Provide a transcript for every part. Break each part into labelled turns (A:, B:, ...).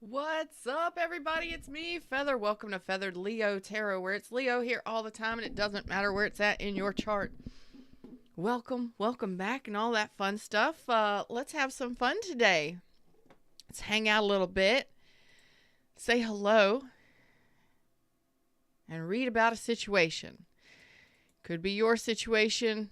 A: What's up, everybody? It's me, Feather. Welcome to Feathered Leo Tarot, where it's Leo here all the time, and it doesn't matter where it's at in your chart. Welcome back, and all that fun stuff. Let's have some fun today. Let's hang out a little bit, say hello, and read about a situation. Could be your situation,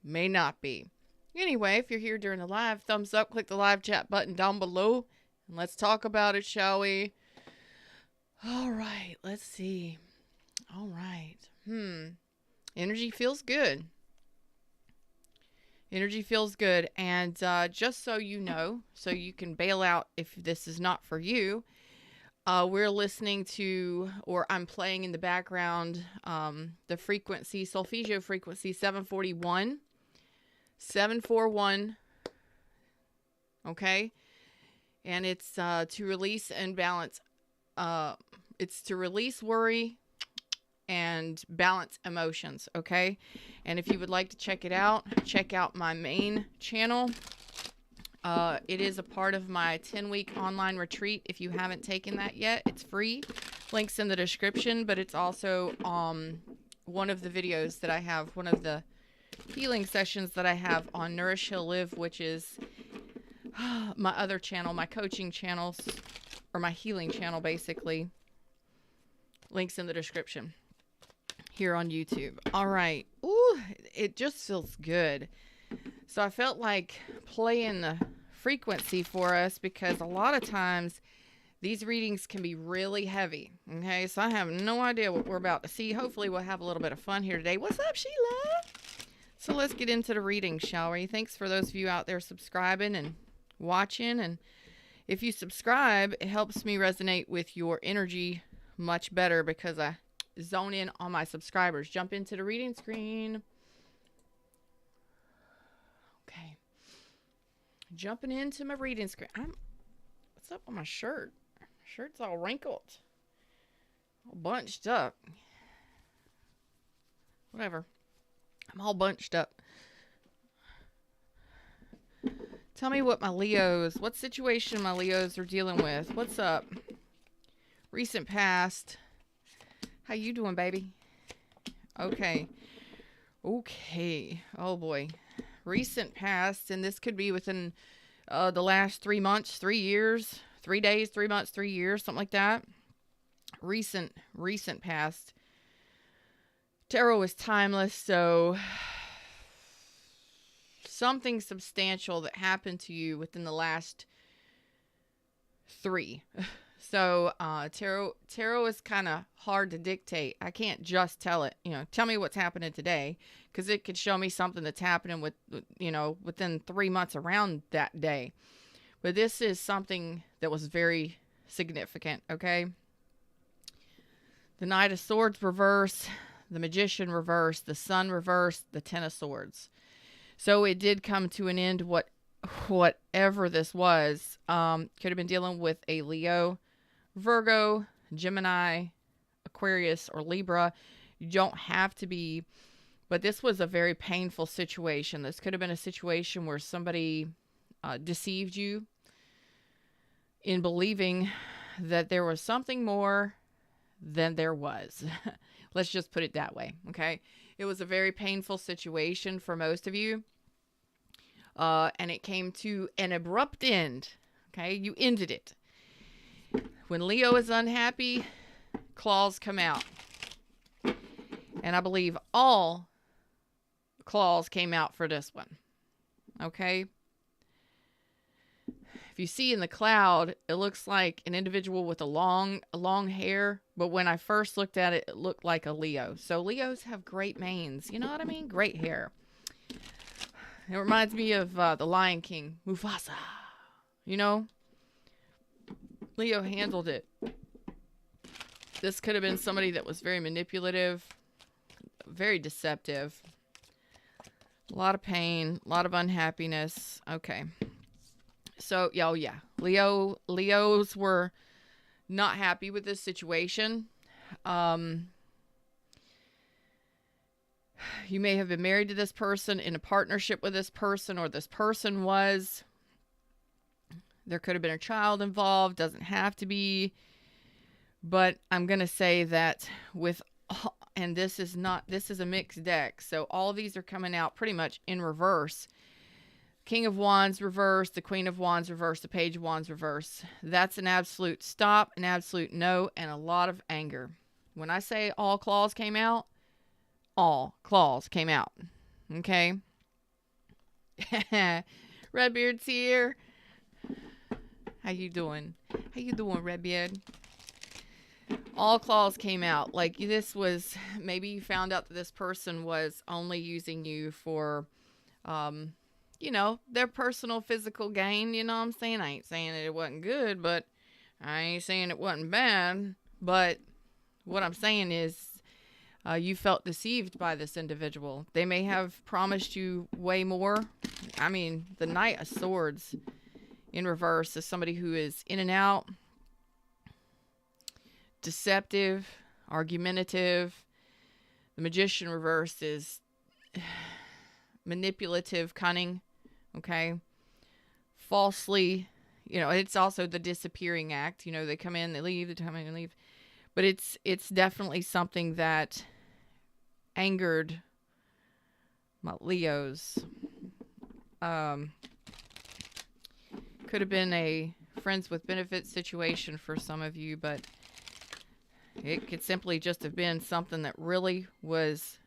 A: may not be. Anyway, if you're here during the live, thumbs up, click the live chat button down below. Let's talk about it, shall we? All right, let's see. All right. Energy feels good. Energy feels good. And just so you know, so you can bail out if this is not for you, we're listening to, or I'm playing in the background, the frequency, solfeggio frequency 741. 741. Okay? And it's to release and balance. It's to release worry and balance emotions, okay? And if you would like to check it out, check out my main channel. It is a part of my 10-week online retreat. If you haven't taken that yet, it's free. Links in the description, but it's also one of the videos that I have, one of the healing sessions that I have on Nourish, Heal, Live, which is my other channel, my coaching channels, or my healing channel, basically. Links in the description here on YouTube. All right. Ooh, it just feels good. So I felt like playing the frequency for us because a lot of times these readings can be really heavy. Okay, so I have no idea what we're about to see. Hopefully we'll have a little bit of fun here today. What's up, Sheila? So let's get into the reading, shall we? Thanks for those of you out there subscribing and watching, and if you subscribe, it helps me resonate with your energy much better because I zone in on my subscribers. Jump into the reading screen. Okay, jumping into my reading screen. What's up with my shirt? Shirt's all wrinkled, all bunched up. Whatever, I'm all bunched up. Tell me what situation my Leos are dealing with. What's up? Recent past. How you doing, baby? Okay. Oh, boy. Recent past, and this could be within the last 3 months, 3 years, 3 days, 3 months, 3 years, something like that. Recent past. Tarot is timeless, so something substantial that happened to you within the last 3. So tarot is kind of hard to dictate. I can't just tell me what's happening today, because it could show me something that's happening within 3 months around that day. But this is something that was very significant, okay? The Knight of Swords reverse, the Magician reverse, the Sun reverse, the Ten of Swords. So it did come to an end, whatever this was. Could have been dealing with a Leo, Virgo, Gemini, Aquarius, or Libra. You don't have to be, but this was a very painful situation. This could have been a situation where somebody deceived you in believing that there was something more than there was. Let's just put it that way, okay? It was a very painful situation for most of you. And it came to an abrupt end. Okay, you ended it. When Leo is unhappy, claws come out. And I believe all claws came out for this one. Okay? If you see in the cloud, it looks like an individual with a long hair. But when I first looked at it, it looked like a Leo. So Leos have great manes. You know what I mean? Great hair. It reminds me of the Lion King, Mufasa. You know? Leo handled it. This could have been somebody that was very manipulative, very deceptive. A lot of pain, a lot of unhappiness. Okay. So, yeah. Leos were not happy with this situation. You may have been married to this person, in a partnership with this person, or this person was. There could have been a child involved, doesn't have to be. But I'm going to say that with, and this is a mixed deck. So all these are coming out pretty much in reverse. King of Wands reverse, the Queen of Wands reverse, the Page of Wands reverse. That's an absolute stop, an absolute no, and a lot of anger. When I say all claws came out, all claws came out. Okay? Redbeard's here. How you doing? How you doing, Redbeard? All claws came out. Like, this was, maybe you found out that this person was only using you for, you know, their personal physical gain. You know what I'm saying? I ain't saying that it wasn't good, but I ain't saying it wasn't bad. But what I'm saying is, you felt deceived by this individual. They may have promised you way more. I mean, the Knight of Swords in reverse is somebody who is in and out, deceptive, argumentative. The Magician reverse is manipulative, cunning. Okay. Falsely, you know, it's also the disappearing act. You know, they come in, they leave, they come in and leave. But it's definitely something that angered my Leos. Could have been a friends with benefits situation for some of you, but it could simply just have been something that really was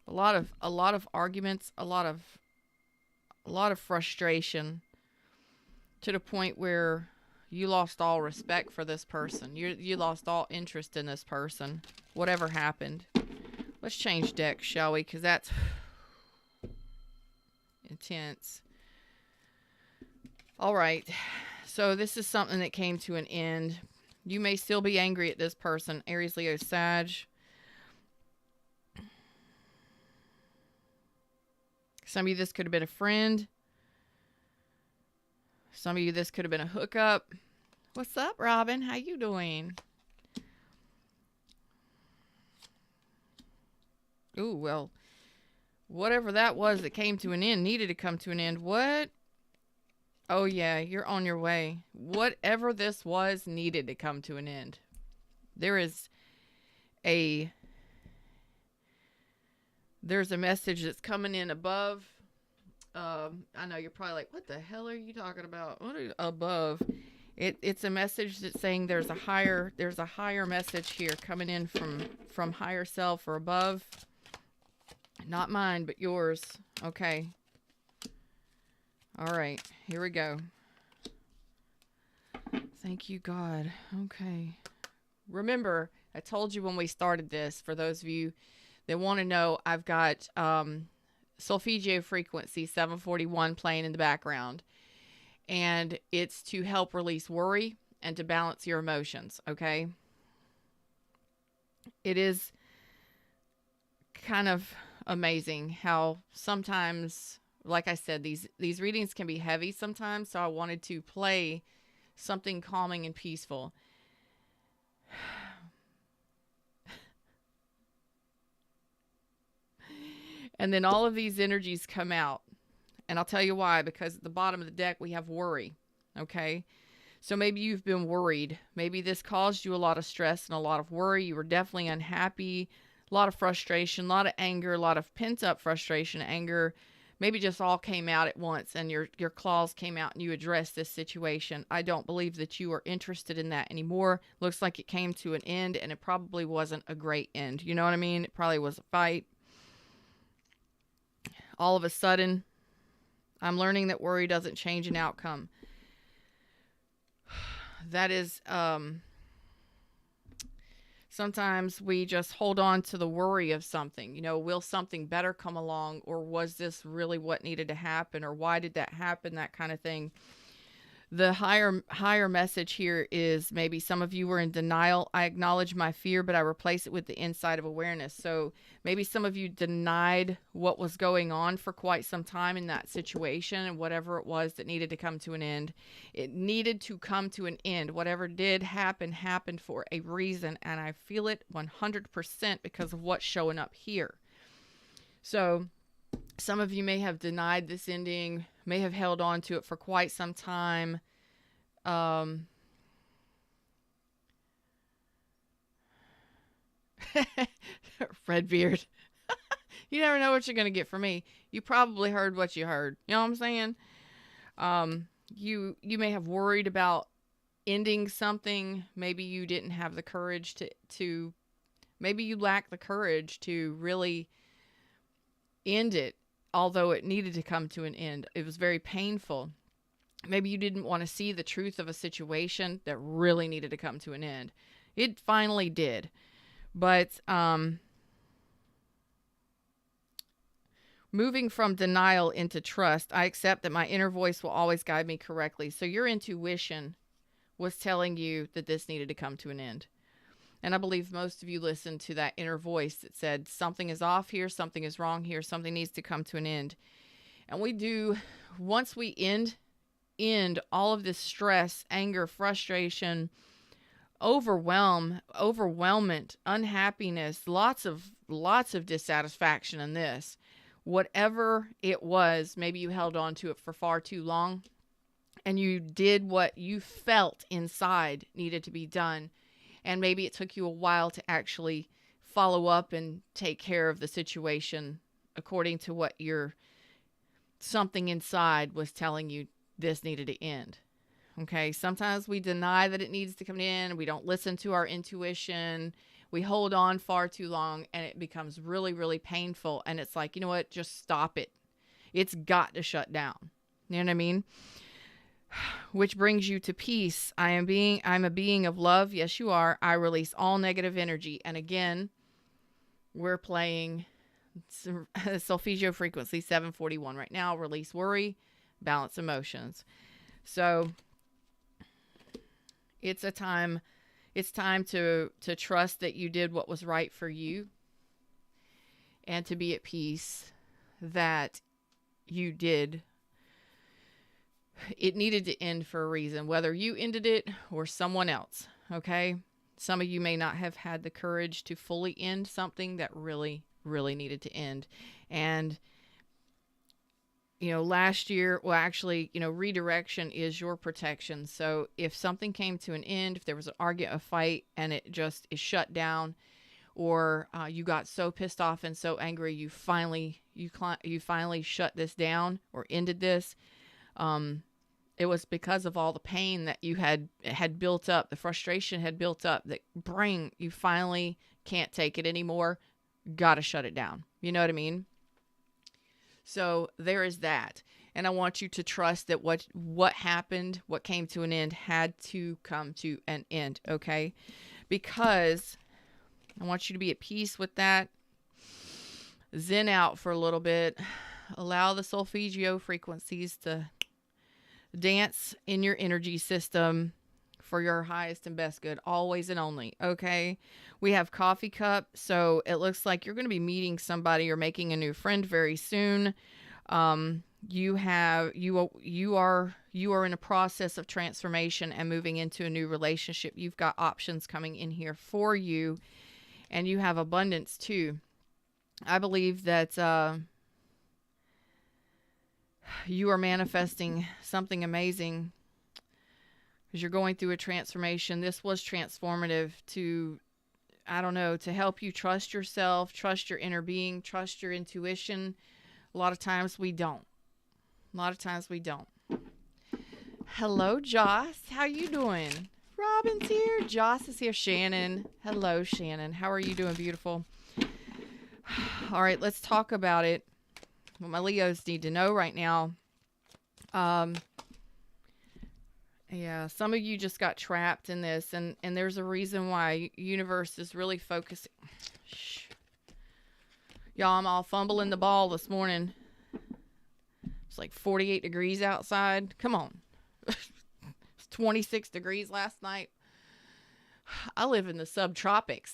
A: a lot of arguments, a lot of frustration, to the point where you lost all respect for this person. You lost all interest in this person, whatever happened. Let's change decks, shall we? Because that's intense. All right. So this is something that came to an end. You may still be angry at this person. Aries, Leo, Sag. Some of you, this could have been a friend. Some of you, this could have been a hookup. What's up, Robin? How you doing? Ooh, well, whatever that was that came to an end needed to come to an end. What? Oh, yeah, you're on your way. Whatever this was needed to come to an end. There's a message that's coming in above. I know you're probably like, what the hell are you talking about? What are above? It's a message that's saying there's a higher message here coming in from higher self or above. Not mine, but yours. Okay. All right, here we go. Thank you, God. Okay. Remember, I told you when we started this, for those of you that want to know, I've got solfeggio frequency 741 playing in the background. And it's to help release worry and to balance your emotions, okay? It is kind of amazing how sometimes, like I said, these readings can be heavy sometimes, so I wanted to play something calming and peaceful. And then all of these energies come out. And I'll tell you why, because at the bottom of the deck, we have worry. Okay. So maybe you've been worried. Maybe this caused you a lot of stress and a lot of worry. You were definitely unhappy, a lot of frustration, a lot of anger, a lot of pent up frustration, anger, maybe just all came out at once, and your claws came out and you addressed this situation. I don't believe that you are interested in that anymore. Looks like it came to an end, and it probably wasn't a great end. You know what I mean? It probably was a fight. All of a sudden, I'm learning that worry doesn't change an outcome. That is, sometimes we just hold on to the worry of something. You know, will something better come along, or was this really what needed to happen, or why did that happen, that kind of thing. The higher message here is maybe some of you were in denial. I acknowledge my fear, but I replace it with the insight of awareness. So maybe some of you denied what was going on for quite some time in that situation, and whatever it was that needed to come to an end. It needed to come to an end. Whatever did happen, happened for a reason, and I feel it 100% because of what's showing up here. So some of you may have denied this ending may have held on to it for quite some time. Redbeard. You never know what you're going to get from me. You probably heard what you heard. You know what I'm saying? You may have worried about ending something. Maybe you didn't have the courage to maybe you lack the courage to really end it, although it needed to come to an end. It was very painful. Maybe you didn't want to see the truth of a situation that really needed to come to an end. It finally did. But moving from denial into trust, I accept that my inner voice will always guide me correctly. So your intuition was telling you that this needed to come to an end. And I believe most of you listened to that inner voice that said something is off here, something is wrong here, something needs to come to an end. And we do, once we end all of this stress, anger, frustration, overwhelmment, unhappiness, lots of dissatisfaction in this. Whatever it was, maybe you held on to it for far too long and you did what you felt inside needed to be done. And maybe it took you a while to actually follow up and take care of the situation according to what your something inside was telling you this needed to end. Okay, sometimes we deny that it needs to come in. We don't listen to our intuition. We hold on far too long and it becomes really, really painful. And it's like, you know what? Just stop it. It's got to shut down. You know what I mean? Which brings you to peace. I'm a being of love. Yes, you are. I release all negative energy. And again, we're playing solfeggio frequency 741 right now. Release worry, balance emotions. So it's time to trust that you did what was right for you and to be at peace that you did. It needed to end for a reason, whether you ended it or someone else. Okay. Some of you may not have had the courage to fully end something that really, really needed to end. And last year, well, actually, redirection is your protection. So if something came to an end, if there was an argument, a fight, and it just is shut down, or you got so pissed off and so angry, you finally shut this down or ended this, it was because of all the pain that you had built up, the frustration had built up, that you finally can't take it anymore, got to shut it down. You know what I mean? So there is that. And I want you to trust that what happened, what came to an end, had to come to an end, okay? Because I want you to be at peace with that. Zen out for a little bit. Allow the solfeggio frequencies to dance in your energy system for your highest and best good, always and only, okay? We have coffee cup, so it looks like you're going to be meeting somebody or making a new friend very soon. You are in a process of transformation and moving into a new relationship. You've got options coming in here for you, and you have abundance too. I believe that you are manifesting something amazing because you're going through a transformation. This was transformative to help you trust yourself, trust your inner being, trust your intuition. A lot of times we don't. Hello, Joss. How you doing? Robin's here. Joss is here. Shannon. Hello, Shannon. How are you doing, beautiful? All right, let's talk about it. What my Leos need to know right now. Yeah, some of you just got trapped in this, and there's a reason why. Universe is really focusing. Shh. Y'all, I'm all fumbling the ball this morning. It's like 48 degrees outside. Come on. It's 26 degrees last night. I live in the subtropics.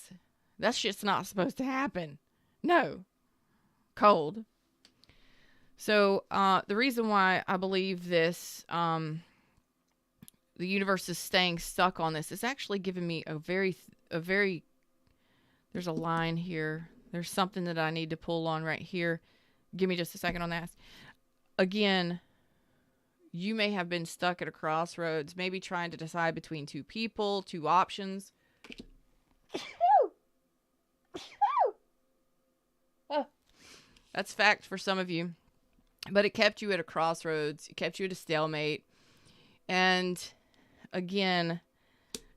A: That's just not supposed to happen. No. Cold. So the reason why I believe this, the universe is staying stuck on this, is actually giving me a very, there's a line here. There's something that I need to pull on right here. Give me just a second on that. Again, You may have been stuck at a crossroads, maybe trying to decide between two people, two options. That's fact for some of you. But it kept you at a crossroads. It kept you at a stalemate. And again,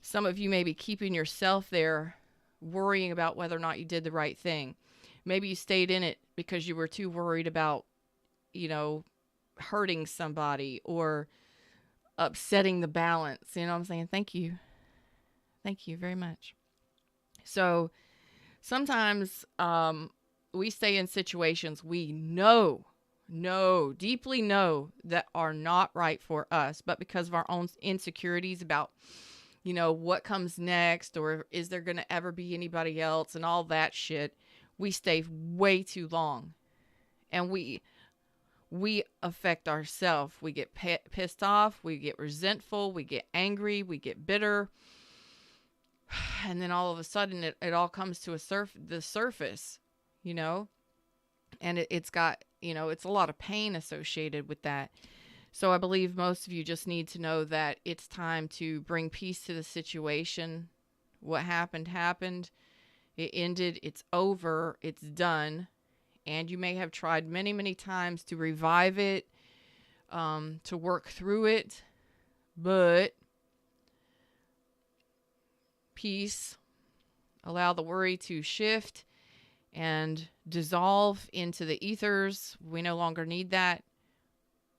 A: some of you may be keeping yourself there, worrying about whether or not you did the right thing. Maybe you stayed in it because you were too worried about, hurting somebody or upsetting the balance. You know what I'm saying? Thank you. Thank you very much. So sometimes we stay in situations we deeply know that are not right for us, but because of our own insecurities about, what comes next, or is there going to ever be anybody else and all that shit, we stay way too long. And we affect ourselves. We get pissed off, we get resentful, we get angry, we get bitter. And then all of a sudden it all comes to the surface, and it's got, it's a lot of pain associated with that. So I believe most of you just need to know that it's time to bring peace to the situation. What happened, happened. It ended. It's over. It's done. And you may have tried many, many times to revive it, to work through it. But peace, allow the worry to shift and dissolve into the ethers. We no longer need that.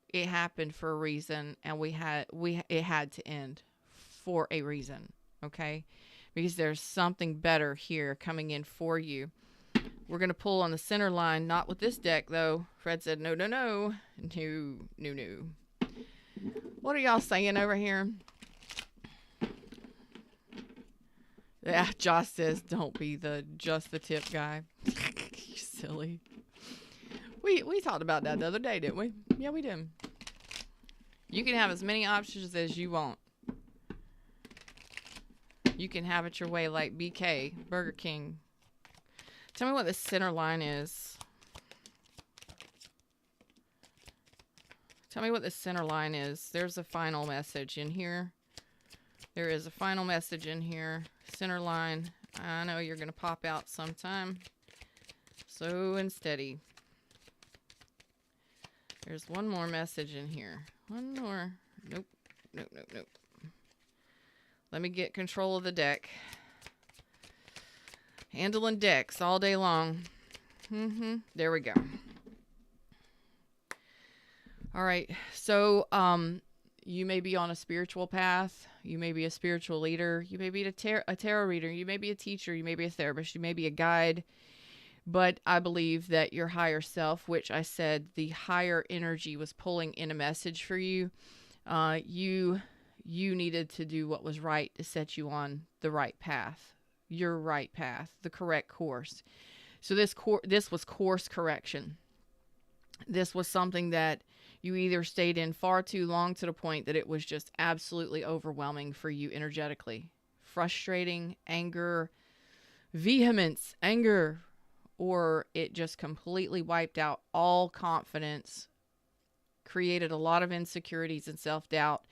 A: It happened for a reason, and it had to end for a reason, okay? Because there's something better here coming in for you. We're going to pull on the center line, not with this deck, though. Fred said, no. What are y'all saying over here? Yeah, Josh says, don't be just the tip guy. You silly. We talked about that the other day, didn't we? Yeah, we did. You can have as many options as you want. You can have it your way like BK, Burger King. Tell me what the center line is. Tell me what the center line is. There's a final message in here. There is a final message in here. Center line. I know you're going to pop out sometime. Slow and steady. There's one more message in here. One more. Nope. Let me get control of the deck. Handling decks all day long. There we go. All right. So, you may be on a spiritual path. You may be a spiritual leader. You may be a tarot reader. You may be a teacher. You may be a therapist. You may be a guide. But I believe that your higher self, which I said the higher energy was pulling in a message for you, you needed to do what was right to set you on the right path, your right path, the correct course. So this was course correction. This was something that you either stayed in far too long to the point that it was just absolutely overwhelming for you energetically. Frustrating, anger, vehemence, anger, or it just completely wiped out all confidence, created a lot of insecurities and self-doubt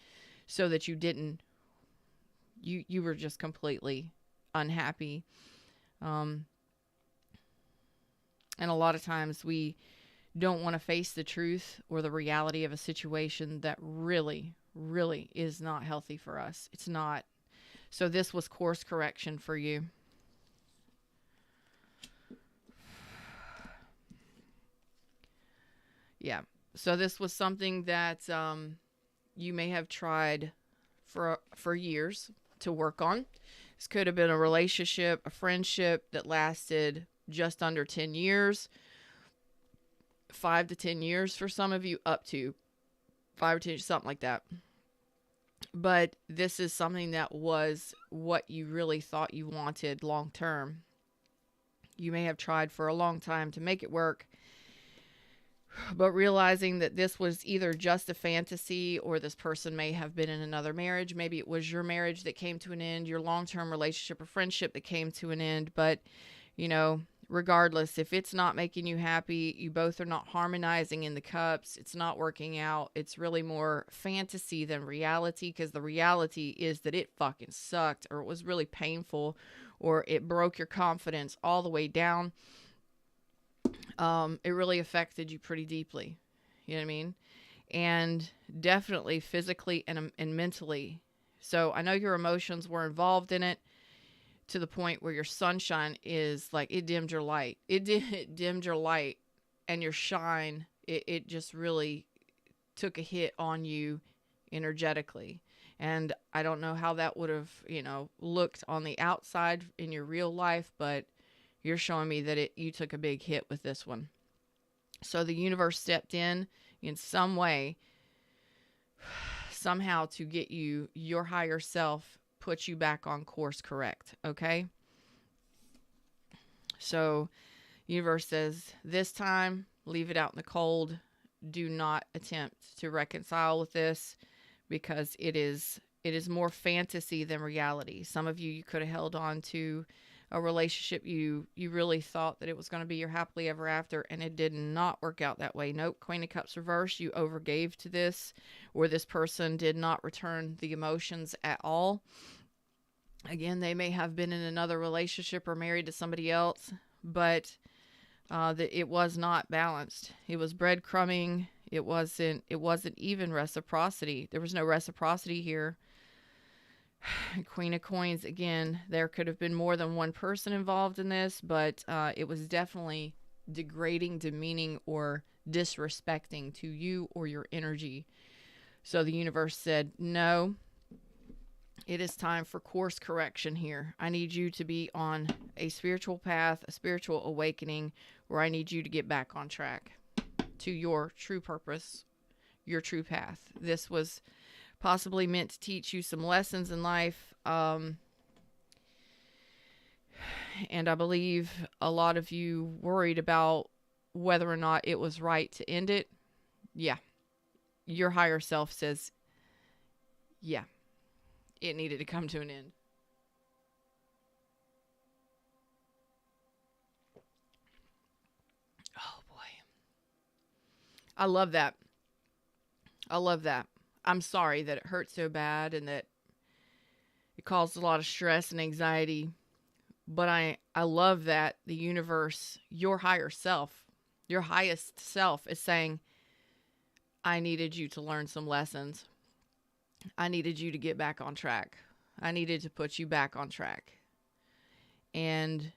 A: so that you were just completely unhappy. And a lot of times we don't want to face the truth or the reality of a situation that really, really is not healthy for us. It's not. So this was course correction for you. Yeah. So this was something that you may have tried for years to work on. This could have been a relationship, a friendship that lasted just under 10 years. 5 to 10 years for some of you, up to 5 or 10, something like that. But this is something that was what you really thought you wanted long term. You may have tried for a long time to make it work, but realizing that this was either just a fantasy or this person may have been in another marriage. Maybe it was your marriage that came to an end, your long-term relationship or friendship that came to an end. But, regardless, if it's not making you happy, you both are not harmonizing in the cups, it's not working out, it's really more fantasy than reality, because the reality is that it fucking sucked, or it was really painful, or it broke your confidence all the way down. It really affected you pretty deeply. You know what I mean? And definitely physically and mentally. So I know your emotions were involved in it, to the point where your sunshine is like, it dimmed your light. It dimmed your light, and your shine, it just really took a hit on you energetically. And I don't know how that would have, looked on the outside in your real life, but you're showing me that you took a big hit with this one. So the universe stepped in some way, somehow, to get you, your higher self, put you back on course correct. Okay. So universe says, this time, leave it out in the cold. Do not attempt to reconcile with this, because it is more fantasy than reality. Some of you could have held on to a relationship you really thought that it was going to be your happily ever after, and it did not work out that way. Nope. Queen of Cups reverse. You overgave to this, or this person did not return the emotions at all. Again, they may have been in another relationship or married to somebody else, but it was not balanced. It was breadcrumbing. It wasn't even reciprocity. There was no reciprocity here. Queen of Coins, again, there could have been more than one person involved in this, but it was definitely degrading, demeaning, or disrespecting to you or your energy. So the universe said, no, it is time for course correction here. I need you to be on a spiritual path, a spiritual awakening, where I need you to get back on track to your true purpose, your true path. This was possibly meant to teach you some lessons in life. And I believe a lot of you worried about whether or not it was right to end it. Yeah. Your higher self says, yeah, it needed to come to an end. Oh boy. I love that. I love that. I'm sorry that it hurt so bad and that it caused a lot of stress and anxiety. But I love that the universe, your higher self, your highest self, is saying, I needed you to learn some lessons. I needed you to get back on track. I needed to put you back on track. And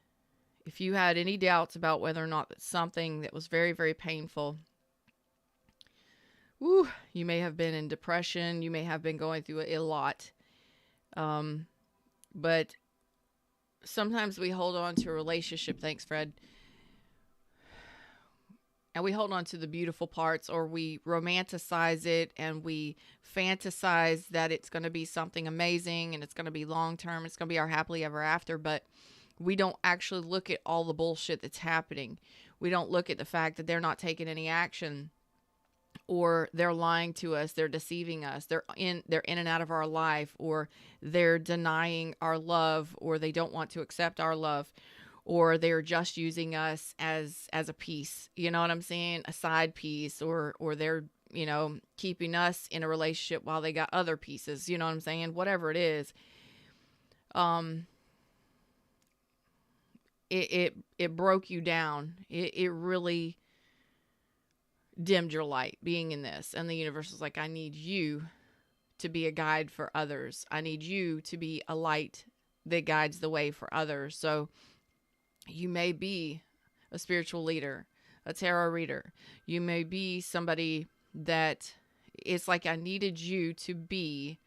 A: if you had any doubts about whether or not that's something that was very, very painful, you may have been in depression. You may have been going through a lot. But sometimes we hold on to a relationship. Thanks, Fred. And we hold on to the beautiful parts, or we romanticize it and we fantasize that it's going to be something amazing and it's going to be long-term. It's going to be our happily ever after. But we don't actually look at all the bullshit that's happening. We don't look at the fact that they're not taking any action, or they're lying to us. They're deceiving us. They're in and out of our life, or they're denying our love, or they don't want to accept our love, or they're just using us as a piece, you know what I'm saying? A side piece, or they're, keeping us in a relationship while they got other pieces, you know what I'm saying? Whatever it is. It broke you down. It really dimmed your light being in this. And the universe is like, I need you to be a guide for others. I need you to be a light that guides the way for others. So you may be a spiritual leader, a tarot reader. You may be somebody that it's like, I needed you to be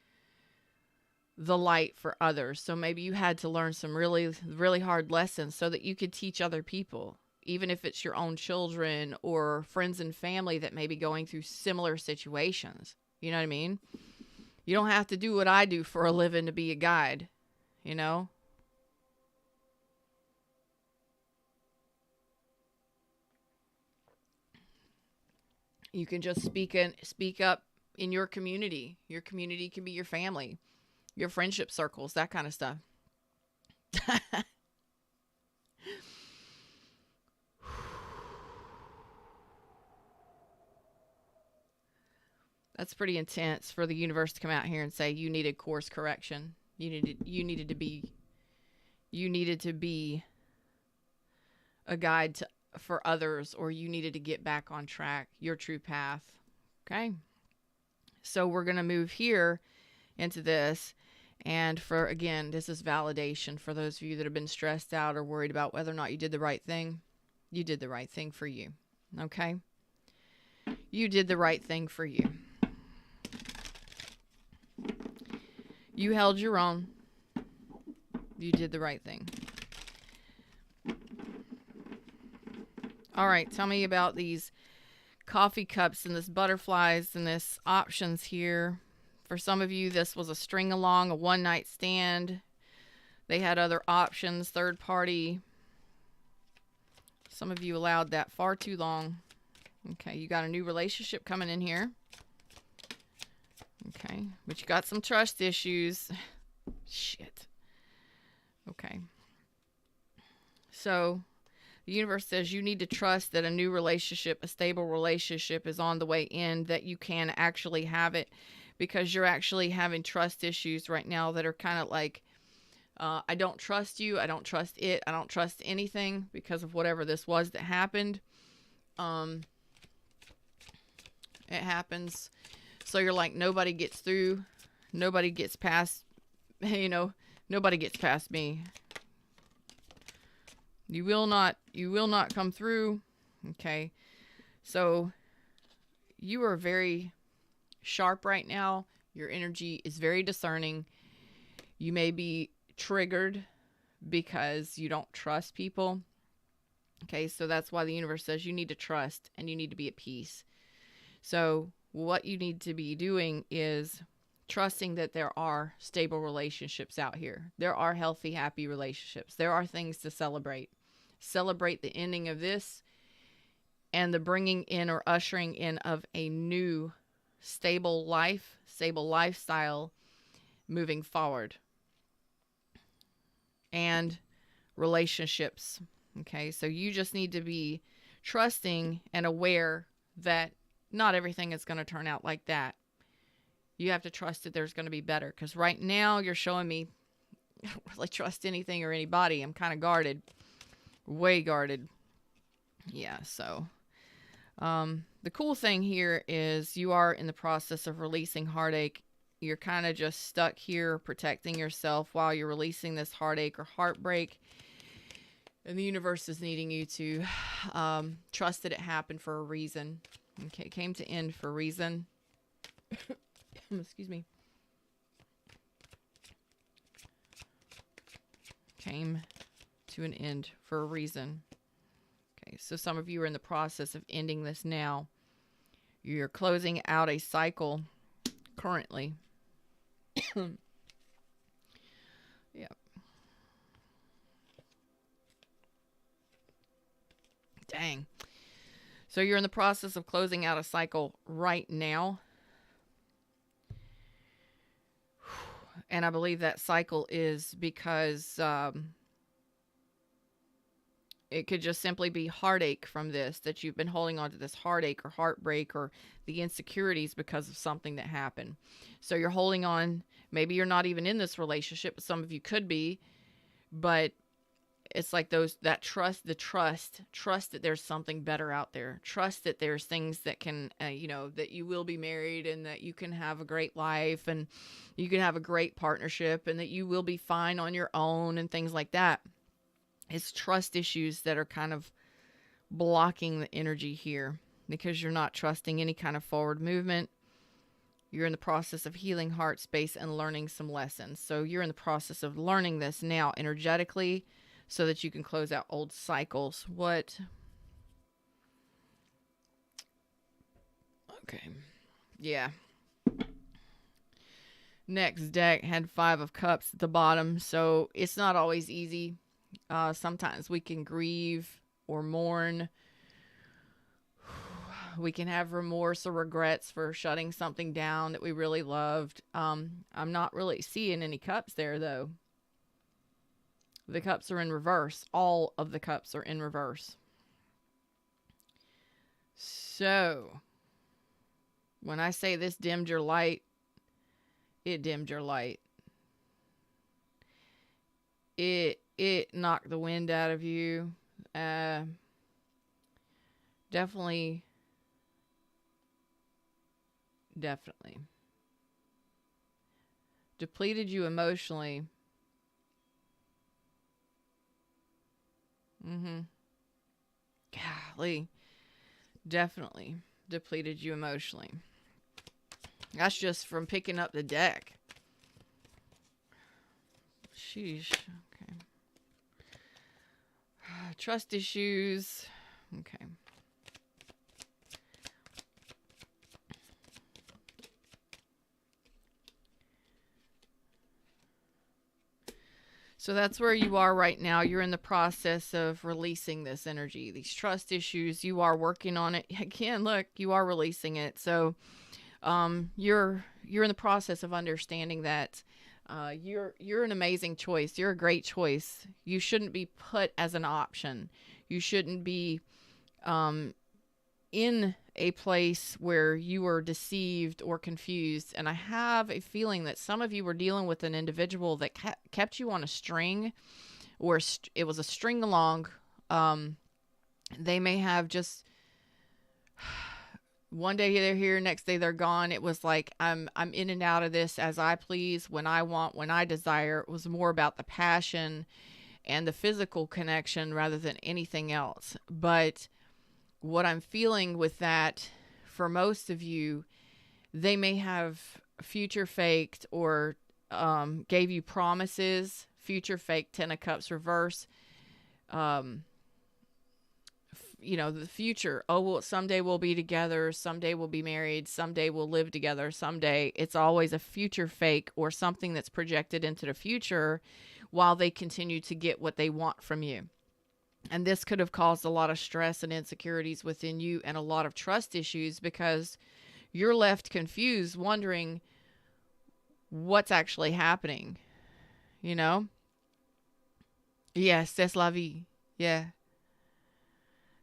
A: the light for others. So maybe you had to learn some really, really hard lessons so that you could teach other people, even if it's your own children or friends and family that may be going through similar situations. You know what I mean? You don't have to do what I do for a living to be a guide, you know? You can just speak up in your community. Your community can be your family, your friendship circles, that kind of stuff. That's pretty intense for the universe to come out here and say you needed course correction. You needed to be a guide for others, or you needed to get back on track, your true path. Okay. So we're going to move here into this. And again, this is validation for those of you that have been stressed out or worried about whether or not you did the right thing. You did the right thing for you. Okay. You did the right thing for you. You held your own. You did the right thing. All right, tell me about these coffee cups and this butterflies and this options here. For some of you, this was a string along, a one-night stand. They had other options, third party. Some of you allowed that far too long. Okay, you got a new relationship coming in here. Okay, but you got some trust issues. Shit. Okay. So the universe says you need to trust that a new relationship, a stable relationship is on the way in, that you can actually have it, because you're actually having trust issues right now that are kind of like, I don't trust you. I don't trust it. I don't trust anything because of whatever this was that happened. It happens. So you're like, nobody gets through. Nobody gets past, nobody gets past me. You will not come through. Okay. So you are very sharp right now. Your energy is very discerning. You may be triggered because you don't trust people. Okay. So that's why the universe says you need to trust and you need to be at peace. So what you need to be doing is trusting that there are stable relationships out here. There are healthy, happy relationships. There are things to celebrate. Celebrate the ending of this and the bringing in or ushering in of a new stable life, stable lifestyle moving forward. And relationships. Okay, so you just need to be trusting and aware that not everything is going to turn out like that. You have to trust that there's going to be better. Because right now you're showing me I don't really trust anything or anybody. I'm kind of guarded. Way guarded. Yeah, so the cool thing here is you are in the process of releasing heartache. You're kind of just stuck here protecting yourself while you're releasing this heartache or heartbreak. And the universe is needing you to trust that it happened for a reason. Okay, it came to end for a reason. Excuse me. Came to an end for a reason. Okay, so some of you are in the process of ending this now. You're closing out a cycle currently. Yeah. Dang. So you're in the process of closing out a cycle right now. And I believe that cycle is because it could just simply be heartache from this, that you've been holding on to this heartache or heartbreak or the insecurities because of something that happened. So you're holding on. Maybe you're not even in this relationship, but some of you could be. But it's like trust that there's something better out there. Trust that there's things that can, that you will be married and that you can have a great life and you can have a great partnership and that you will be fine on your own and things like that. It's trust issues that are kind of blocking the energy here because you're not trusting any kind of forward movement. You're in the process of healing heart space and learning some lessons. So you're in the process of learning this now energetically, so that you can close out old cycles. What? Okay. Yeah. Next deck had 5 of Cups at the bottom. So it's not always easy. Sometimes we can grieve or mourn. We can have remorse or regrets for shutting something down that we really loved. I'm not really seeing any cups there, though. The cups are in reverse. All of the cups are in reverse. So, When I say this dimmed your light, it dimmed your light. It knocked the wind out of you. Definitely. Depleted you emotionally. Golly. Definitely depleted you emotionally. That's just from picking up the deck. Sheesh. Okay. Trust issues. Okay. So that's where you are right now. You're in the process of releasing this energy, these trust issues. You are working on it. Again, look, you are releasing it. So you're in the process of understanding that you're an amazing choice. You're a great choice. You shouldn't be put as an option. You shouldn't be in a place where you were deceived or confused. And I have a feeling that some of you were dealing with an individual that kept you on a string, or it was a string along. They may have just one day they're here, next day they're gone. It was like, I'm in and out of this as I please, when I want, when I desire. It was more about the passion and the physical connection rather than anything else. But what I'm feeling with that, for most of you, they may have future faked or gave you promises. Future fake, 10 of Cups reverse. The future. Oh, well, someday we'll be together. Someday we'll be married. Someday we'll live together. Someday. It's always a future fake or something that's projected into the future while they continue to get what they want from you. And this could have caused a lot of stress and insecurities within you and a lot of trust issues, because you're left confused, wondering what's actually happening. Yes, c'est la vie. Yeah.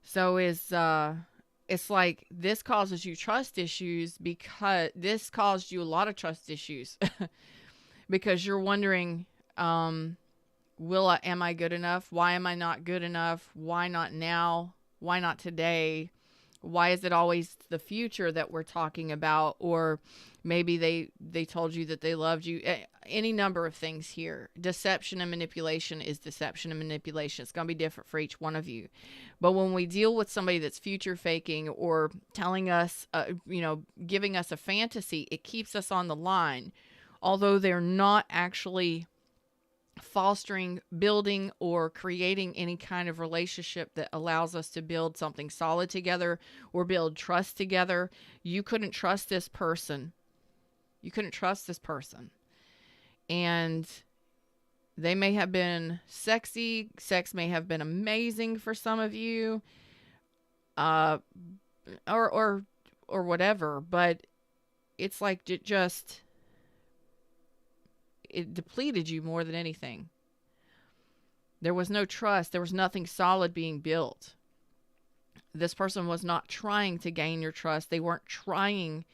A: So it's like this causes you trust issues, because this caused you a lot of trust issues because you're wondering, am I good enough? Why am I not good enough? Why not now? Why not today? Why is it always the future that we're talking about? Or maybe they told you that they loved you. Any number of things here. Deception and manipulation is deception and manipulation. It's going to be different for each one of you. But when we deal with somebody that's future faking or telling us, giving us a fantasy, it keeps us on the line. Although they're not actually fostering, building, or creating any kind of relationship that allows us to build something solid together or build trust together. You couldn't trust this person. And they may have been sexy. Sex may have been amazing for some of you, or whatever. But it's like it depleted you more than anything. There was no trust. There was nothing solid being built. This person was not trying to gain your trust. They weren't trying.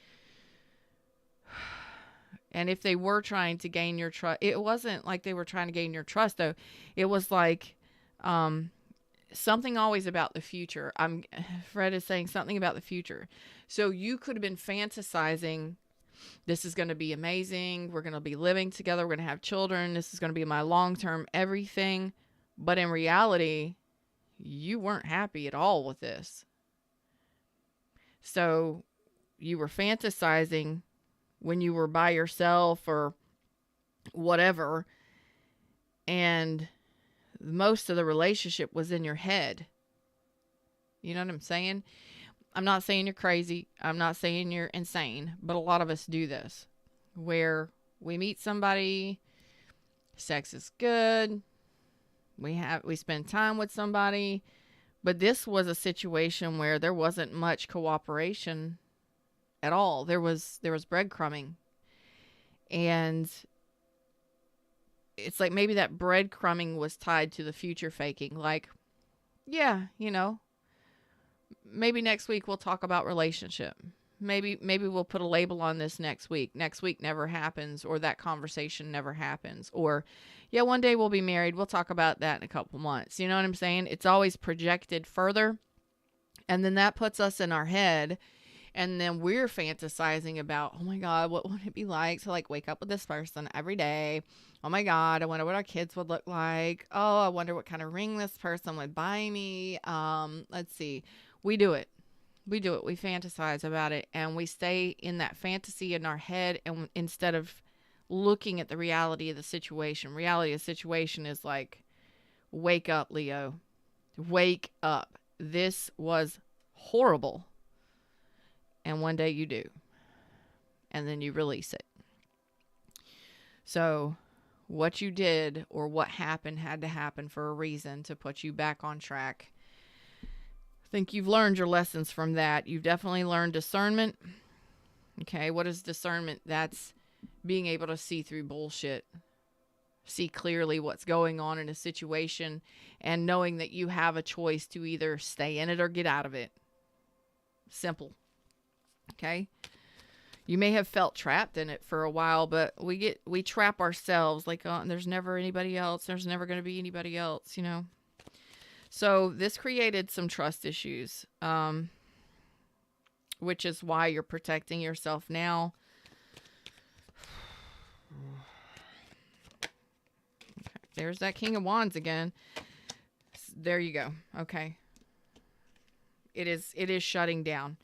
A: And if they were trying to gain your trust, it wasn't like they were trying to gain your trust, though. It was like something always about the future. Fred is saying something about the future. So you could have been fantasizing, this is going to be amazing. We're going to be living together. We're going to have children. This is going to be my long-term everything. But in reality, you weren't happy at all with this. So you were fantasizing when you were by yourself or whatever. And most of the relationship was in your head. You know what I'm saying? I'm not saying you're crazy. I'm not saying you're insane, but a lot of us do this, where we meet somebody, sex is good, we spend time with somebody, but this was a situation where there wasn't much cooperation at all. There was breadcrumbing, and it's like maybe that breadcrumbing was tied to the future faking. Like, yeah, maybe next week we'll talk about relationship. maybe we'll put a label on this next week. Next week never happens, or that conversation never happens. Or, yeah, one day we'll be married. We'll talk about that in a couple months. You know what I'm saying? It's always projected further. And then that puts us in our head. And then we're fantasizing about, oh my God, what would it be like to like wake up with this person every day? Oh my God, I wonder what our kids would look like. Oh, I wonder what kind of ring this person would buy me. Let's see. We do it. We do it. We fantasize about it, and we stay in that fantasy in our head, and instead of looking at the reality of the situation. Reality of the situation is like, wake up, Leo. Wake up. This was horrible. And one day you do. And then you release it. So what you did or what happened had to happen for a reason to put you back on track. I think you've learned your lessons from that. You've definitely learned discernment. Okay, what is discernment? That's being able to see through bullshit. See clearly what's going on in a situation and knowing that you have a choice to either stay in it or get out of it. Simple. Okay? You may have felt trapped in it for a while, but we trap ourselves like, oh, there's never anybody else. There's never going to be anybody else, you know? So this created some trust issues, which is why you're protecting yourself now. Okay, there's that King of Wands again. There you go. Okay. It is shutting down.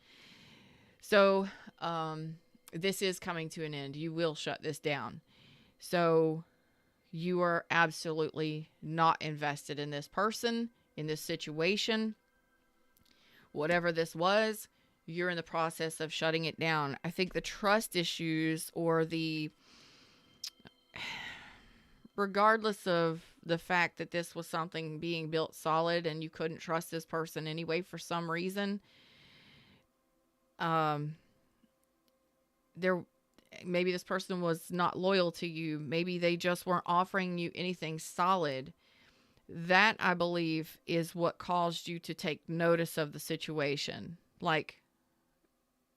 A: So, this is coming to an end. You will shut this down. So you are absolutely not invested in this person, in this situation. Whatever this was, you're in the process of shutting it down. I think the trust issues or regardless of the fact that this was something being built solid and you couldn't trust this person anyway for some reason, maybe this person was not loyal to you. Maybe they just weren't offering you anything solid. That, I believe, is what caused you to take notice of the situation. Like,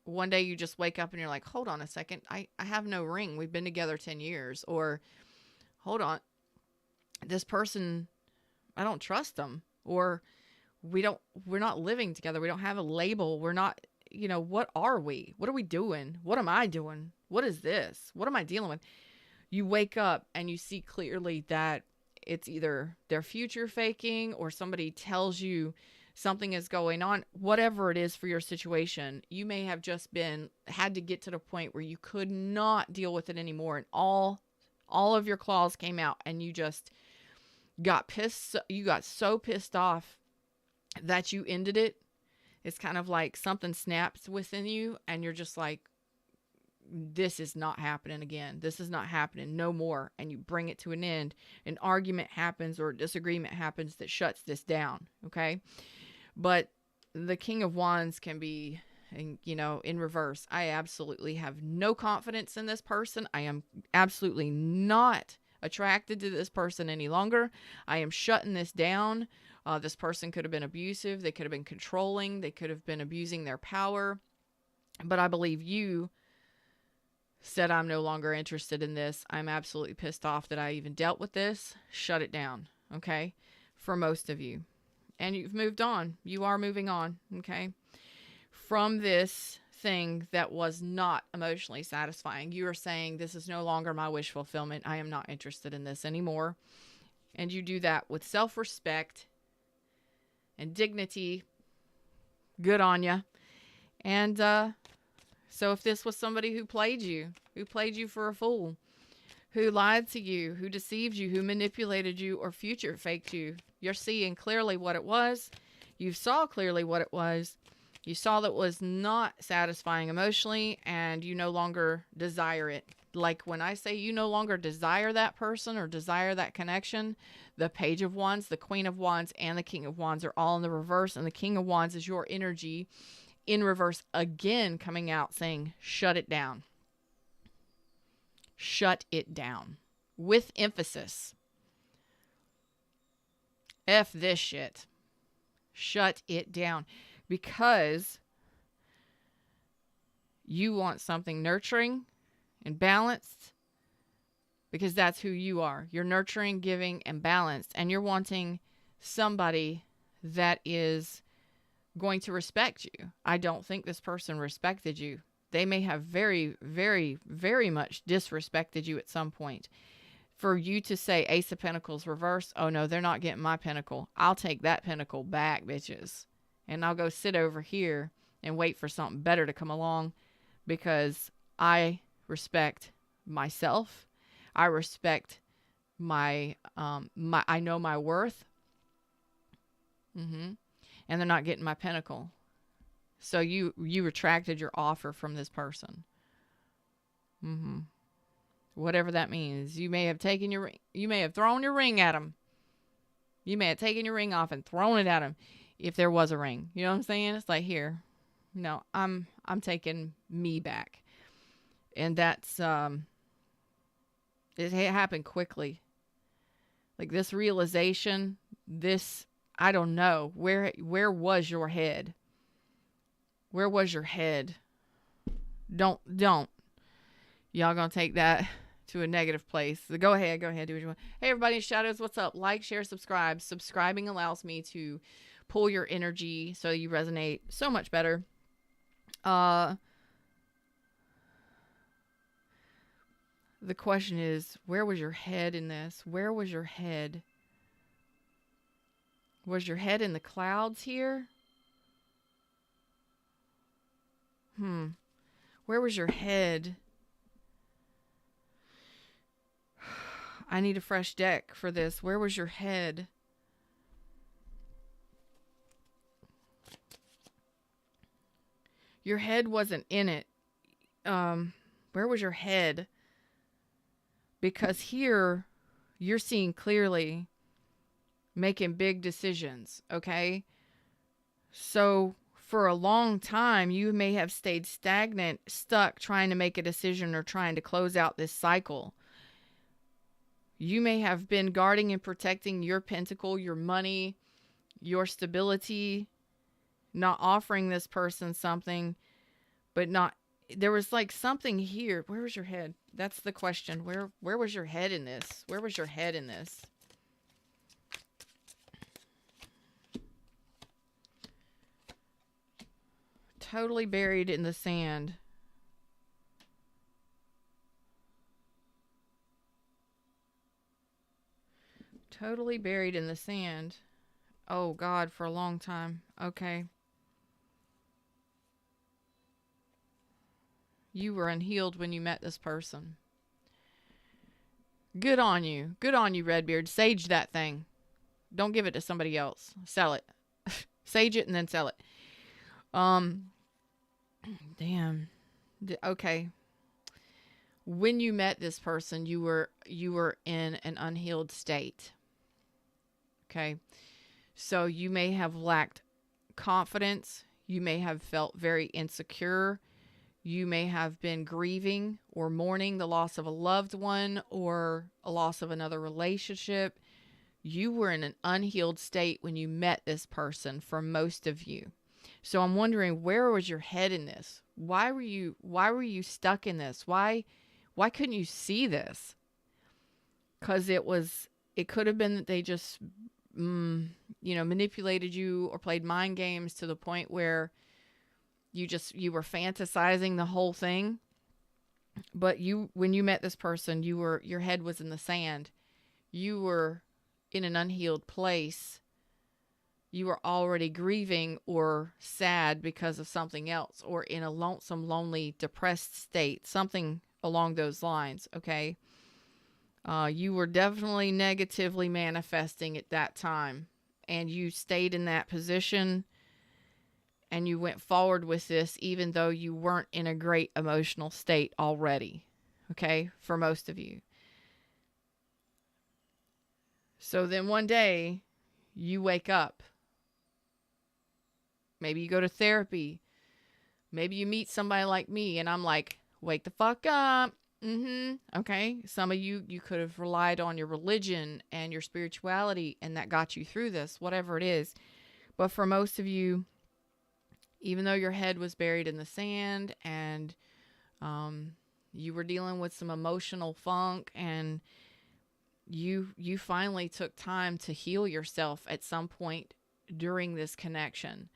A: one day you just wake up and you're like, hold on a second. I have no ring. We've been together 10 years. Or, hold on. This person, I don't trust them. Or, we're not living together. We don't have a label. We're not, what are we? What are we doing? What am I doing? What is this? What am I dealing with? You wake up and you see clearly that it's either their future faking or somebody tells you something is going on. Whatever it is for your situation, you may have just had to get to the point where you could not deal with it anymore. And all of your claws came out and you just got pissed. You got so pissed off that you ended it. It's kind of like something snaps within you and you're just like, this is not happening again. This is not happening no more. And you bring it to an end. An argument happens or a disagreement happens that shuts this down. Okay. But the King of Wands can be, in reverse. I absolutely have no confidence in this person. I am absolutely not attracted to this person any longer. I am shutting this down. This person could have been abusive. They could have been controlling. They could have been abusing their power. But I believe you said, I'm no longer interested in this. I'm absolutely pissed off that I even dealt with this. Shut it down. Okay. For most of you. And you've moved on. You are moving on. Okay. From this thing that was not emotionally satisfying. You are saying, this is no longer my wish fulfillment. I am not interested in this anymore. And you do that with self-respect and dignity. Good on you. And, so if this was somebody who played you for a fool, who lied to you, who deceived you, who manipulated you or future faked you, you're seeing clearly what it was. You saw clearly what it was. You saw that it was not satisfying emotionally and you no longer desire it. Like when I say you no longer desire that person or desire that connection, the Page of Wands, the Queen of Wands, and the King of Wands are all in the reverse. And the King of Wands is your energy in reverse again, coming out saying, shut it down. Shut it down. With emphasis. F this shit. Shut it down. Because You want something nurturing and balanced because that's who you are. You're nurturing, giving, and balanced. And you're wanting somebody that is going to respect you. I don't think this person respected you. They may have very, very, very much disrespected you at some point. For you to say Ace of Pentacles reverse, oh no, they're not getting my pentacle. I'll take that pentacle back, bitches. And I'll go sit over here and wait for something better to come along because I respect myself. I respect my I know my worth. And they're not getting my pentacle. So you retracted your offer from this person. Whatever that means. You may have taken your ring. You may have thrown your ring at him. You may have taken your ring off and thrown it at him if there was a ring. You know what I'm saying? It's like, here. No, I'm taking me back. And that's it happened quickly. Like this realization, this I don't know. Where was your head? Where was your head? Don't. Y'all gonna take that to a negative place. So go ahead, do what you want. Hey everybody, Shadows, what's up? Like, share, subscribe. Subscribing allows me to pull your energy so you resonate so much better. The question is, where was your head in this? Where was your head? Was your head in the clouds here? Where was your head? I need a fresh deck for this. Where was your head? Your head wasn't in it. Where was your head? Because here, you're seeing clearly, making big decisions, okay? So for a long time, you may have stayed stagnant, stuck, trying to make a decision or trying to close out this cycle. You may have been guarding and protecting your pentacle, your money, your stability, not offering this person something, but not, there was like something here. Where was your head? That's the question. Where was your head in this? Where was your head in this? Totally buried in the sand. Totally buried in the sand. Oh God, for a long time. Okay. You were unhealed when you met this person. Good on you. Good on you, Redbeard. Sage that thing. Don't give it to somebody else. Sell it. Sage it and then sell it. Damn. Okay. When you met this person, you were in an unhealed state. Okay. So you may have lacked confidence. You may have felt very insecure. You may have been grieving or mourning the loss of a loved one or a loss of another relationship. You were in an unhealed state when you met this person for most of you. So I'm wondering, where was your head in this? Why were you stuck in this? Why couldn't you see this? Because it could have been that they just, manipulated you or played mind games to the point where you were fantasizing the whole thing. But when you met this person, your head was in the sand. You were in an unhealed place. You were already grieving or sad because of something else, or in a lonesome, lonely, depressed state, something along those lines. Okay. You were definitely negatively manifesting at that time, and you stayed in that position and you went forward with this, even though you weren't in a great emotional state already. Okay. For most of you. So then one day you wake up. Maybe you go to therapy. Maybe you meet somebody like me and I'm like, wake the fuck up. Okay. Some of you could have relied on your religion and your spirituality and that got you through this, whatever it is. But for most of you, even though your head was buried in the sand and you were dealing with some emotional funk, and you finally took time to heal yourself at some point during this connection,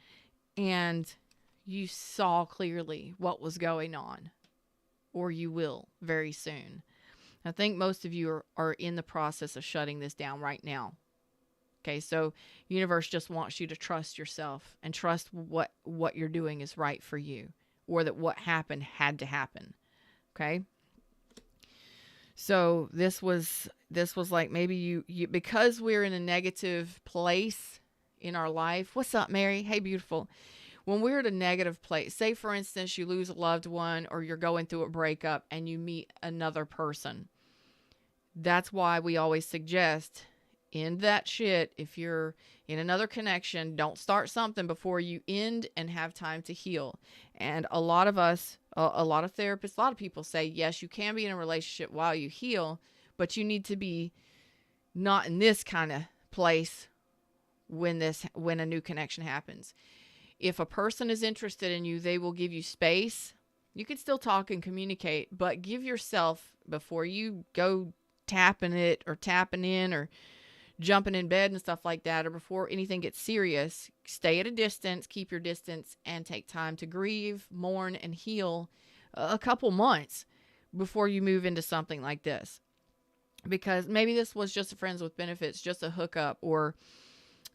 A: and you saw clearly what was going on, or you will very soon. I think most of you are in the process of shutting this down right now. Okay, so universe just wants you to trust yourself and trust what you're doing is right for you, or that what happened had to happen. Okay? So this was like maybe you because we're in a negative place in our life. What's up, Mary? Hey, beautiful. When we're at a negative place, say for instance you lose a loved one, or you're going through a breakup and you meet another person. That's why we always suggest, end that shit. If you're in another connection, don't start something before you end and have time to heal. And a lot of us, a lot of therapists, a lot of people say, yes, you can be in a relationship while you heal, but you need to be not in this kind of place when a new connection happens. If a person is interested in you, they will give you space. You can still talk and communicate, but give yourself, before you go tapping in or jumping in bed and stuff like that, or before anything gets serious, stay at a distance, keep your distance, and take time to grieve, mourn, and heal a couple months before you move into something like this. Because maybe this was just a friends with benefits, just a hookup, or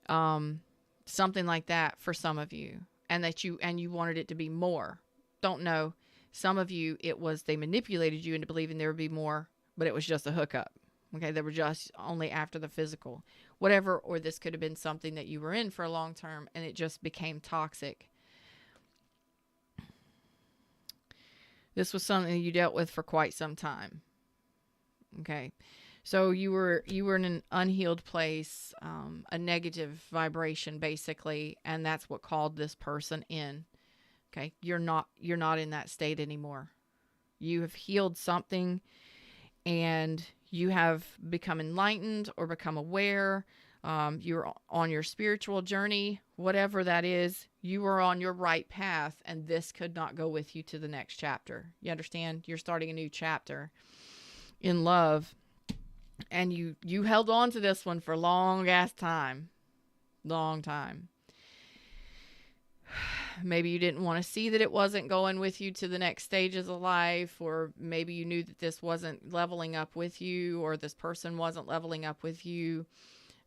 A: something like that for some of you, and you wanted it to be more. Don't know. Some of you, it was they manipulated you into believing there would be more, but it was just a hookup. Okay, they were just only after the physical, whatever. Or this could have been something that you were in for a long term and it just became toxic. This was something you dealt with for quite some time. Okay, so you were in an unhealed place, a negative vibration basically, and that's what called this person in. Okay, you're not in that state anymore. You have healed something, and you have become enlightened or become aware. You're on your spiritual journey, whatever that is. You are on your right path, and this could not go with you to the next chapter. You understand? You're starting a new chapter in love, and you held on to this one for long time. Maybe you didn't want to see that it wasn't going with you to the next stages of life, or maybe you knew that this wasn't leveling up with you, or this person wasn't leveling up with you.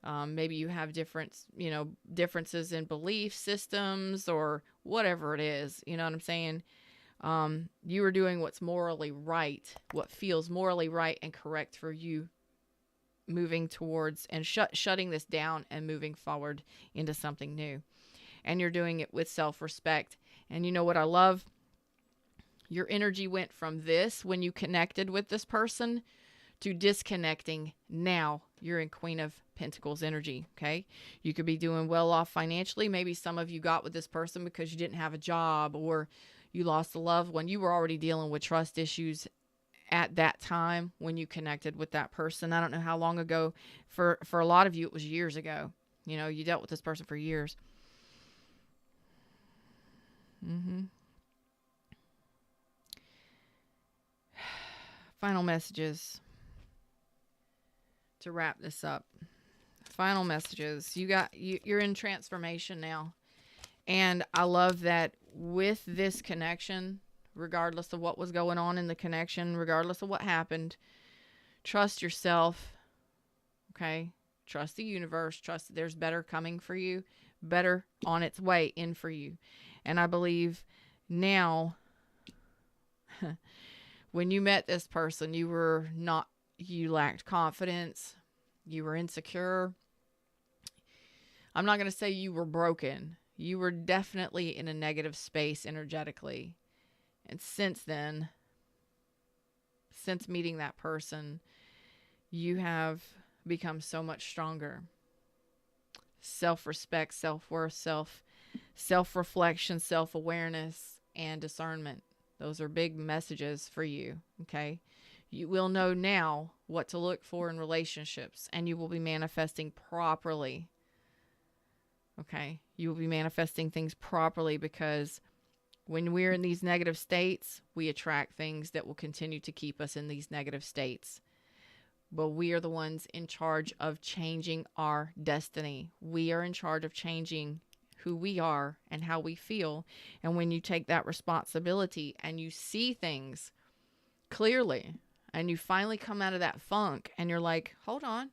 A: Maybe you have differences in belief systems or whatever it is. You know what I'm saying? You are doing what's morally right, what feels morally right and correct for you, moving towards and shutting this down and moving forward into something new. And you're doing it with self-respect. And you know what I love? Your energy went from this when you connected with this person to disconnecting. Now you're in Queen of Pentacles energy, okay? You could be doing well off financially. Maybe some of you got with this person because you didn't have a job, or you lost a loved one. You were already dealing with trust issues at that time when you connected with that person. I don't know how long ago. For a lot of you, it was years ago. You know, you dealt with this person for years. Final messages to wrap this up. Final messages. You're in transformation now. And I love that with this connection, regardless of what was going on in the connection, regardless of what happened, trust yourself. Okay? Trust the universe. Trust that there's better coming for you, better on its way in for you. And I believe now, when you met this person, you lacked confidence. You were insecure. I'm not going to say you were broken. You were definitely in a negative space energetically. And since then, since meeting that person, you have become so much stronger. Self-respect, self-worth, self-reflection, self-awareness, and discernment. Those are big messages for you, okay? You will know now what to look for in relationships, and you will be manifesting properly, Okay. You will be manifesting things properly, because when we're in these negative states, we attract things that will continue to keep us in these negative states. But we are the ones in charge of changing our destiny. We are in charge of changing who we are and how we feel. And when you take that responsibility and you see things clearly, and you finally come out of that funk and you're like, hold on,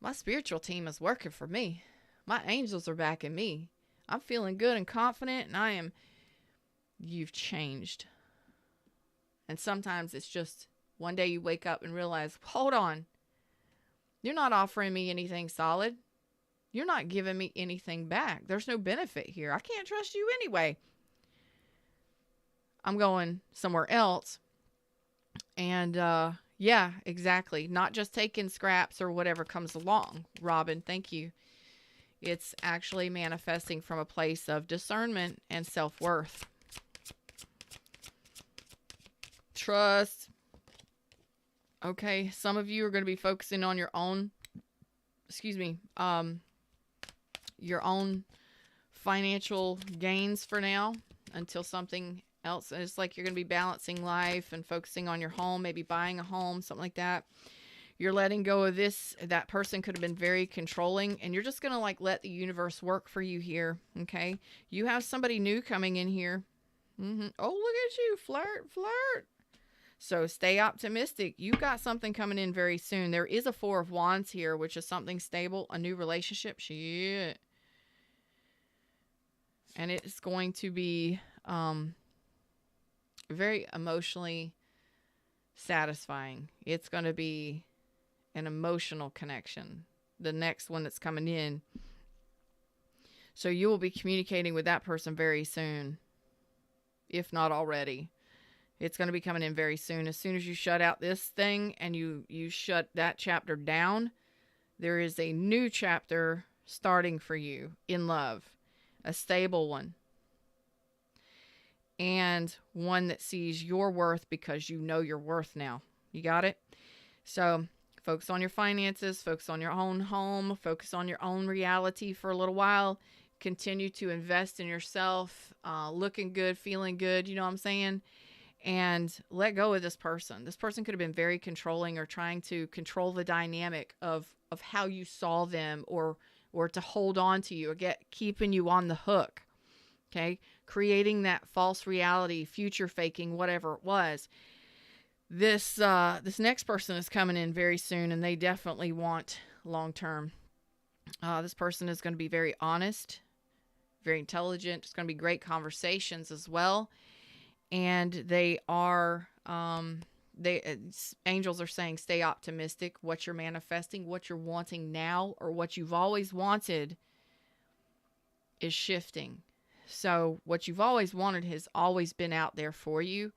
A: my spiritual team is working for me. My angels are backing me. I'm feeling good and confident, and you've changed. And sometimes it's just one day you wake up and realize, hold on, you're not offering me anything solid. You're not giving me anything back. There's no benefit here. I can't trust you anyway. I'm going somewhere else. And yeah, exactly. Not just taking scraps or whatever comes along. Robin, thank you. It's actually manifesting from a place of discernment and self-worth. Trust. Okay, some of you are going to be focusing on your own, your own financial gains for now, until something else. It's like you're going to be balancing life and focusing on your home, maybe buying a home, something like that. You're letting go of this. That person could have been very controlling, and you're just going to like let the universe work for you here. Okay. You have somebody new coming in here. Oh, look at you. Flirt. So stay optimistic. You got something coming in very soon. There is a 4 of Wands here, which is something stable, a new relationship. Shit. And it's going to be very emotionally satisfying. It's going to be an emotional connection, the next one that's coming in. So you will be communicating with that person very soon, if not already. It's going to be coming in very soon. As soon as you shut out this thing and you shut that chapter down, there is a new chapter starting for you in love, a stable one, and one that sees your worth because you know your worth now. You got it? So focus on your finances, focus on your own home, focus on your own reality for a little while. Continue to invest in yourself, looking good, feeling good, you know what I'm saying? And let go of this person. This person could have been very controlling or trying to control the dynamic of how you saw them, or to hold on to you, or keeping you on the hook. Okay? Creating that false reality, future faking, whatever it was. This next person is coming in very soon, and they definitely want long term. This person is going to be very honest, very intelligent. It's going to be great conversations as well. And they are, angels are saying, stay optimistic. What you're manifesting, what you're wanting now, or what you've always wanted is shifting. So what you've always wanted has always been out there for you.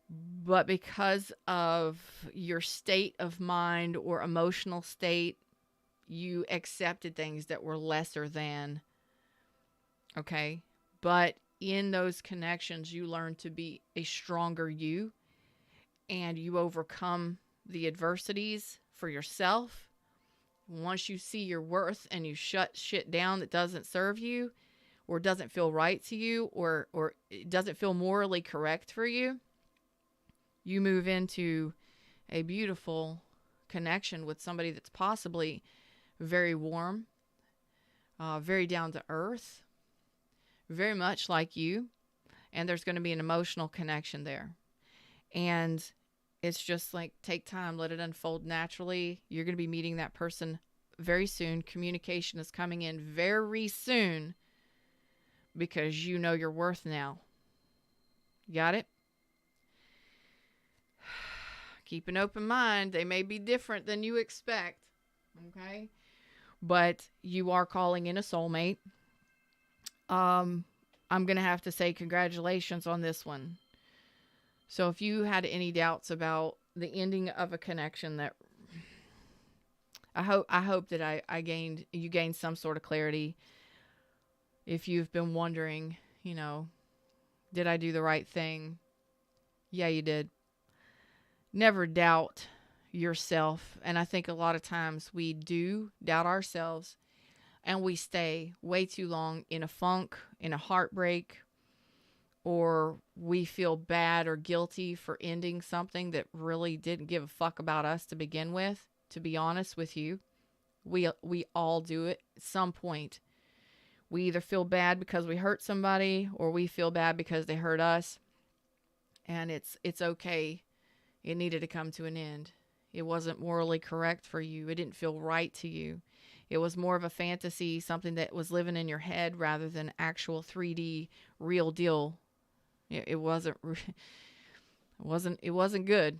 A: But because of your state of mind or emotional state, you accepted things that were lesser than. Okay. But in those connections, you learn to be a stronger you, and you overcome the adversities for yourself. Once you see your worth and you shut shit down that doesn't serve you, or doesn't feel right to you, or it doesn't feel morally correct for you, you move into a beautiful connection with somebody that's possibly very warm, very down to earth, very much like you, and there's going to be an emotional connection there. And it's just like, take time, let it unfold naturally. You're going to be meeting that person very soon. Communication is coming in very soon, because you know your worth now. Got it? Keep an open mind. They may be different than you expect. Okay? But you are calling in a soulmate. I'm going to have to say congratulations on this one. So if you had any doubts about the ending of a connection, that I hope that you gained some sort of clarity. If you've been wondering, did I do the right thing? Yeah, you did. Never doubt yourself. And I think a lot of times we do doubt ourselves. and we stay way too long in a funk, in a heartbreak, or we feel bad or guilty for ending something that really didn't give a fuck about us to begin with. To be honest with you, we all do it at some point. We either feel bad because we hurt somebody, or we feel bad because they hurt us. And it's okay. It needed to come to an end. It wasn't morally correct for you. It didn't feel right to you. It was more of a fantasy, something that was living in your head rather than actual 3D real deal. It wasn't good.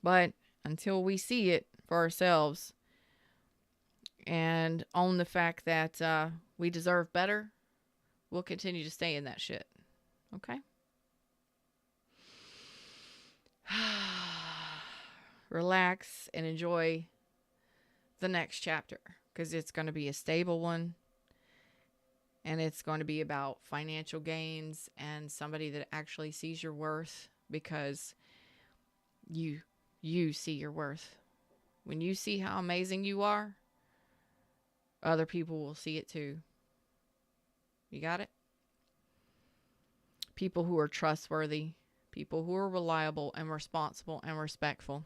A: But until we see it for ourselves and own the fact that we deserve better, we'll continue to stay in that shit. Okay? Relax and enjoy the next chapter, because it's going to be a stable one, and it's going to be about financial gains and somebody that actually sees your worth, because you see your worth. When you see how amazing you are, other people will see it too. You got it? People who are trustworthy, people who are reliable and responsible and respectful,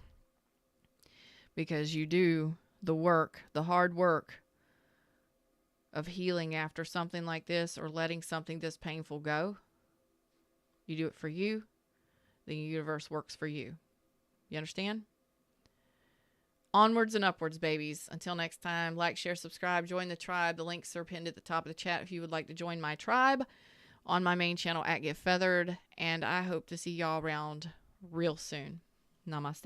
A: because you do the work, the hard work of healing after something like this, or letting something this painful go. You do it for you. The universe works for you. You understand? Onwards and upwards, babies. Until next time, like, share, subscribe, join the tribe. The links are pinned at the top of the chat if you would like to join my tribe on my main channel at Get Feathered. And I hope to see y'all around real soon. Namaste.